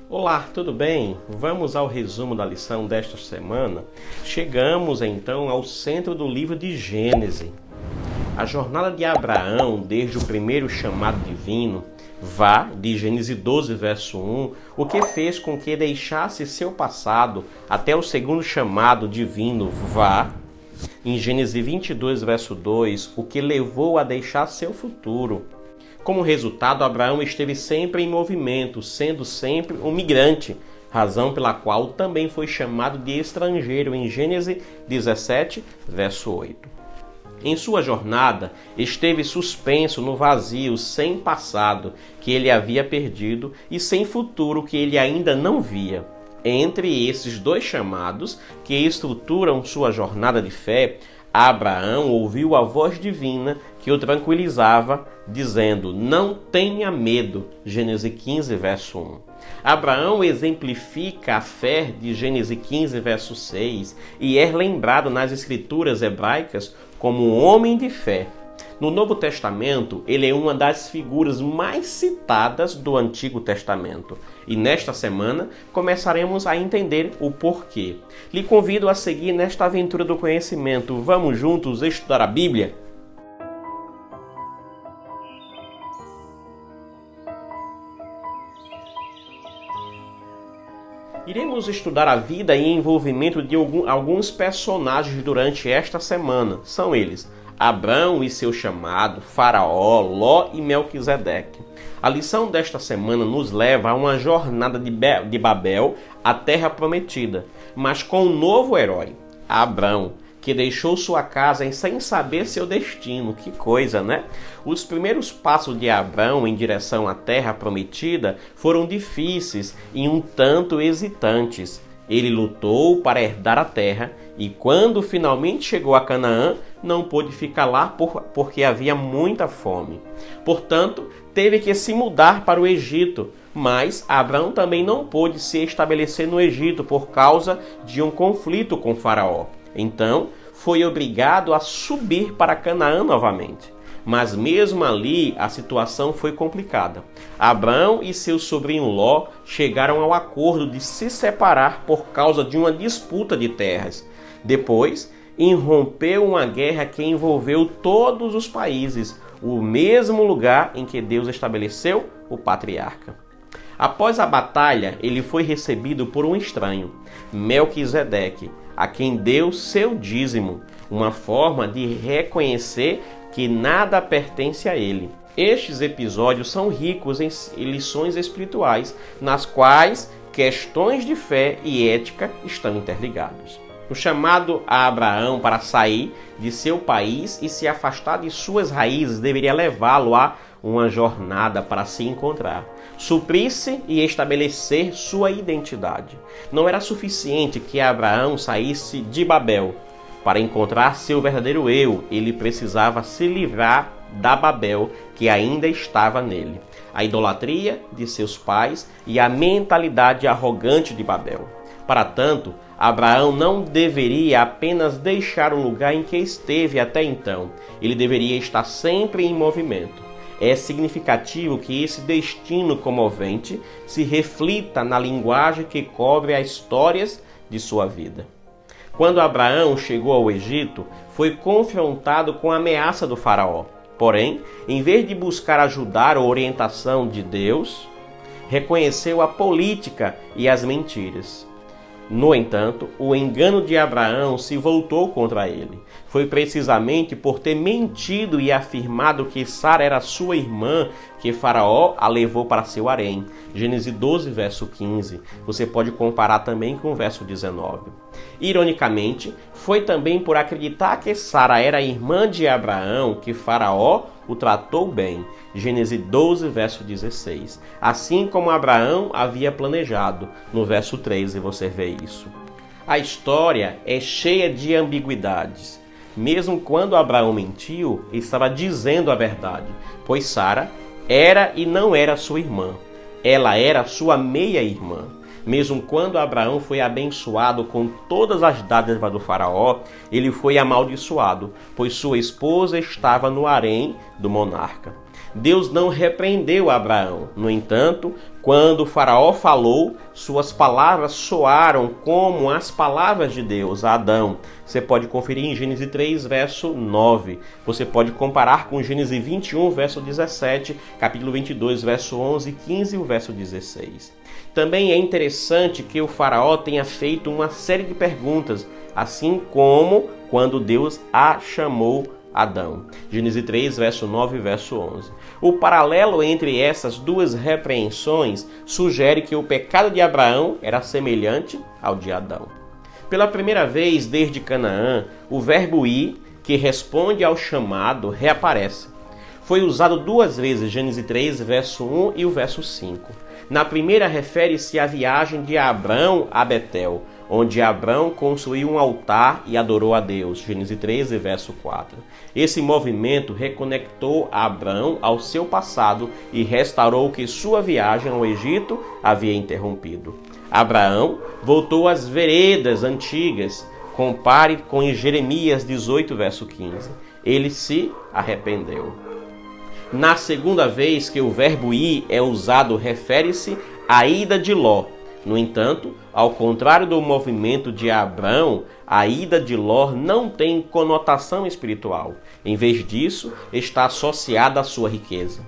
Olá, tudo bem? Vamos ao resumo da lição desta semana. Chegamos então ao centro do livro de Gênesis. A jornada de Abraão, desde o primeiro chamado divino, de Gênesis 12, verso 1, o que fez com que deixasse seu passado até o segundo chamado divino, em Gênesis 22, verso 2, o que levou a deixar seu futuro. Como resultado, Abraão esteve sempre em movimento, sendo sempre um migrante, razão pela qual também foi chamado de estrangeiro em Gênesis 17, verso 8. Em sua jornada, esteve suspenso no vazio, sem passado que ele havia perdido e sem futuro que ele ainda não via. Entre esses dois chamados que estruturam sua jornada de fé, Abraão ouviu a voz divina que o tranquilizava, dizendo: "Não tenha medo", Gênesis 15, verso 1. Abraão exemplifica a fé de Gênesis 15, verso 6 e é lembrado nas escrituras hebraicas como um homem de fé. No Novo Testamento, ele é uma das figuras mais citadas do Antigo Testamento. E nesta semana, começaremos a entender o porquê. Lhe convido a seguir nesta aventura do conhecimento. Vamos juntos estudar a Bíblia? Iremos estudar a vida e envolvimento de alguns personagens durante esta semana. São eles: Abrão e seu chamado, Faraó, Ló e Melquisedeque. A lição desta semana nos leva a uma jornada de Babel, a terra prometida, mas com um novo herói, Abrão, que deixou sua casa sem saber seu destino. Que coisa, né? Os primeiros passos de Abrão em direção à terra prometida foram difíceis e um tanto hesitantes. Ele lutou para herdar a terra e quando finalmente chegou a Canaã, não pôde ficar lá porque havia muita fome. Portanto, teve que se mudar para o Egito. Mas Abrão também não pôde se estabelecer no Egito por causa de um conflito com Faraó. Então, foi obrigado a subir para Canaã novamente. Mas mesmo ali, a situação foi complicada. Abrão e seu sobrinho Ló chegaram ao acordo de se separar por causa de uma disputa de terras. Depois, irrompeu uma guerra que envolveu todos os países, o mesmo lugar em que Deus estabeleceu o patriarca. Após a batalha, ele foi recebido por um estranho, Melquisedeque, a quem deu seu dízimo, uma forma de reconhecer que nada pertence a ele. Estes episódios são ricos em lições espirituais, nas quais questões de fé e ética estão interligados. O chamado a Abraão para sair de seu país e se afastar de suas raízes deveria levá-lo a uma jornada para se encontrar, suprir-se e estabelecer sua identidade. Não era suficiente que Abraão saísse de Babel. Para encontrar seu verdadeiro eu, ele precisava se livrar da Babel que ainda estava nele, a idolatria de seus pais e a mentalidade arrogante de Babel. Para tanto, Abraão não deveria apenas deixar o lugar em que esteve até então, ele deveria estar sempre em movimento. É significativo que esse destino comovente se reflita na linguagem que cobre as histórias de sua vida. Quando Abraão chegou ao Egito, foi confrontado com a ameaça do faraó. Porém, em vez de buscar ajudar ou orientação de Deus, reconheceu a política e as mentiras. No entanto, o engano de Abraão se voltou contra ele. Foi precisamente por ter mentido e afirmado que Sara era sua irmã que Faraó a levou para seu harém. Gênesis 12, verso 15. Você pode comparar também com o verso 19. Ironicamente, foi também por acreditar que Sara era irmã de Abraão que Faraó o tratou bem. Gênesis 12, verso 16. Assim como Abraão havia planejado. No verso 13 você vê isso. A história é cheia de ambiguidades. Mesmo quando Abraão mentiu, estava dizendo a verdade, pois Sara era e não era sua irmã. Ela era sua meia-irmã. Mesmo quando Abraão foi abençoado com todas as dádivas do faraó, ele foi amaldiçoado, pois sua esposa estava no harém do monarca. Deus não repreendeu Abraão. No entanto, Quando o faraó falou, suas palavras soaram como as palavras de Deus a Adão. Você pode conferir em Gênesis 3, verso 9. Você pode comparar com Gênesis 21, verso 17, capítulo 22, verso 11, 15 e o verso 16. Também é interessante que o faraó tenha feito uma série de perguntas, assim como quando Deus a chamou Adão. Gênesis 3, verso 9 e verso 11. O paralelo entre essas duas repreensões sugere que o pecado de Abraão era semelhante ao de Adão. Pela primeira vez desde Canaã, o verbo ir, que responde ao chamado, reaparece. Foi usado duas vezes, Gênesis 3, verso 1 e o verso 5. Na primeira refere-se à viagem de Abrão a Betel, onde Abrão construiu um altar e adorou a Deus, Gênesis 13, verso 4. Esse movimento reconectou Abrão ao seu passado e restaurou o que sua viagem ao Egito havia interrompido. Abraão voltou às veredas antigas. Compare com Jeremias 18, verso 15. Ele se arrependeu. Na segunda vez que o verbo ir é usado, refere-se à ida de Ló. No entanto, ao contrário do movimento de Abrão, a ida de Ló não tem conotação espiritual. Em vez disso, está associada à sua riqueza.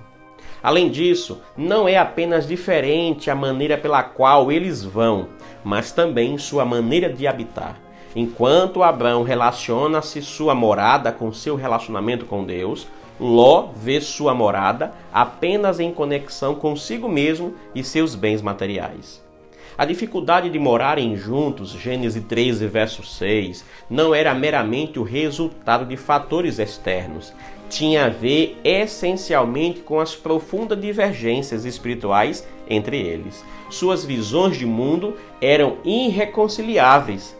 Além disso, não é apenas diferente a maneira pela qual eles vão, mas também sua maneira de habitar. Enquanto Abrão relaciona-se sua morada com seu relacionamento com Deus, Ló vê sua morada apenas em conexão consigo mesmo e seus bens materiais. A dificuldade de morarem juntos, Gênesis 13, verso 6, não era meramente o resultado de fatores externos. Tinha a ver essencialmente com as profundas divergências espirituais entre eles. Suas visões de mundo eram irreconciliáveis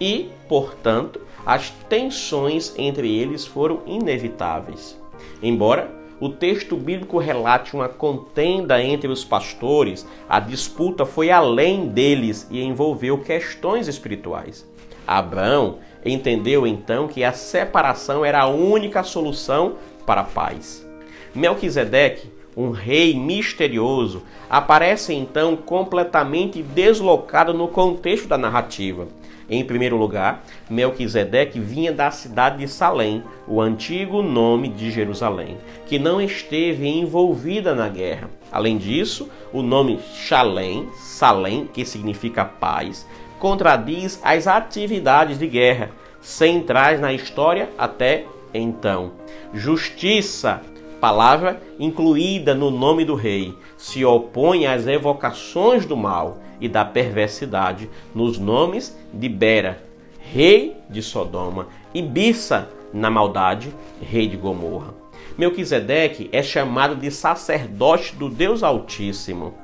e, portanto, as tensões entre eles foram inevitáveis. Embora o texto bíblico relate uma contenda entre os pastores, a disputa foi além deles e envolveu questões espirituais. Abrão entendeu então que a separação era a única solução para a paz. Melquisedeque, um rei misterioso, aparece então completamente deslocado no contexto da narrativa. Em primeiro lugar, Melquisedeque vinha da cidade de Salém, o antigo nome de Jerusalém, que não esteve envolvida na guerra. Além disso, o nome Salém, que significa paz, contradiz as atividades de guerra centrais na história até então. Justiça, palavra incluída no nome do rei, se opõe às evocações do mal e da perversidade nos nomes de Bera, rei de Sodoma, e Bissa, na maldade, rei de Gomorra. Melquisedeque é chamado de sacerdote do Deus Altíssimo.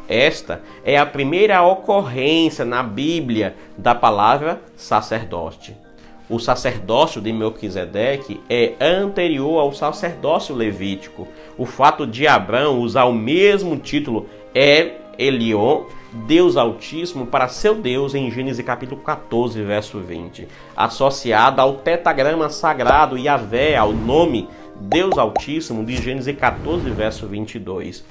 Esta é a primeira ocorrência na Bíblia da palavra sacerdote. O sacerdócio de Melquisedeque é anterior ao sacerdócio levítico. O fato de Abrão usar o mesmo título Elion, Deus Altíssimo, para seu Deus em Gênesis capítulo 14, verso 20, associada ao tetagrama sagrado Yahvé, ao nome Deus Altíssimo de Gênesis 14, verso 22.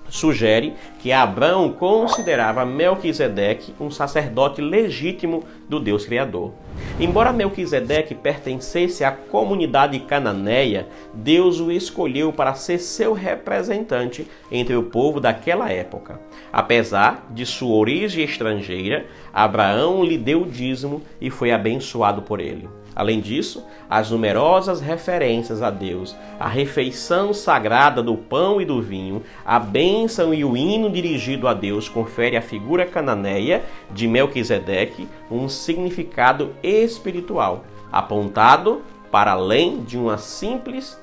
Sugere que Abrão considerava Melquisedeque um sacerdote legítimo do Deus Criador. Embora Melquisedeque pertencesse à comunidade cananeia, Deus o escolheu para ser seu representante entre o povo daquela época. Apesar de sua origem estrangeira, Abraão lhe deu o dízimo e foi abençoado por ele. Além disso, as numerosas referências a Deus, a refeição sagrada do pão e do vinho, a bênção e o hino dirigido a Deus confere à figura cananeia de Melquisedeque um significado espiritual, apontado para além de um simples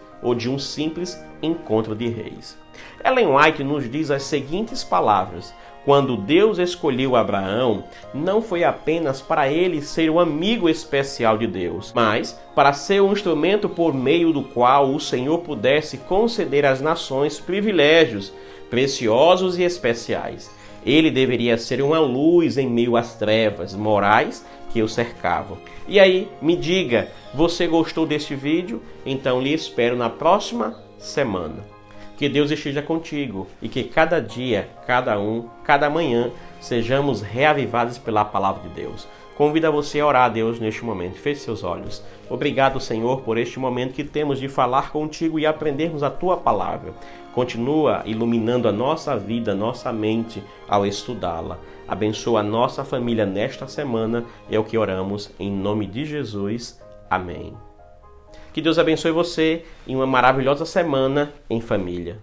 encontro de reis. Ellen White nos diz as seguintes palavras: quando Deus escolheu Abraão, não foi apenas para ele ser um amigo especial de Deus, mas para ser um instrumento por meio do qual o Senhor pudesse conceder às nações privilégios preciosos e especiais. Ele deveria ser uma luz em meio às trevas morais que o cercavam. E aí, me diga, você gostou deste vídeo? Então lhe espero na próxima semana. Que Deus esteja contigo e que cada dia, cada manhã, sejamos reavivados pela palavra de Deus. Convido você a orar a Deus neste momento. Feche seus olhos. Obrigado, Senhor, por este momento que temos de falar contigo e aprendermos a Tua palavra. Continua iluminando a nossa vida, nossa mente ao estudá-la. Abençoa a nossa família nesta semana. É o que oramos em nome de Jesus. Amém. Que Deus abençoe você em uma maravilhosa semana em família.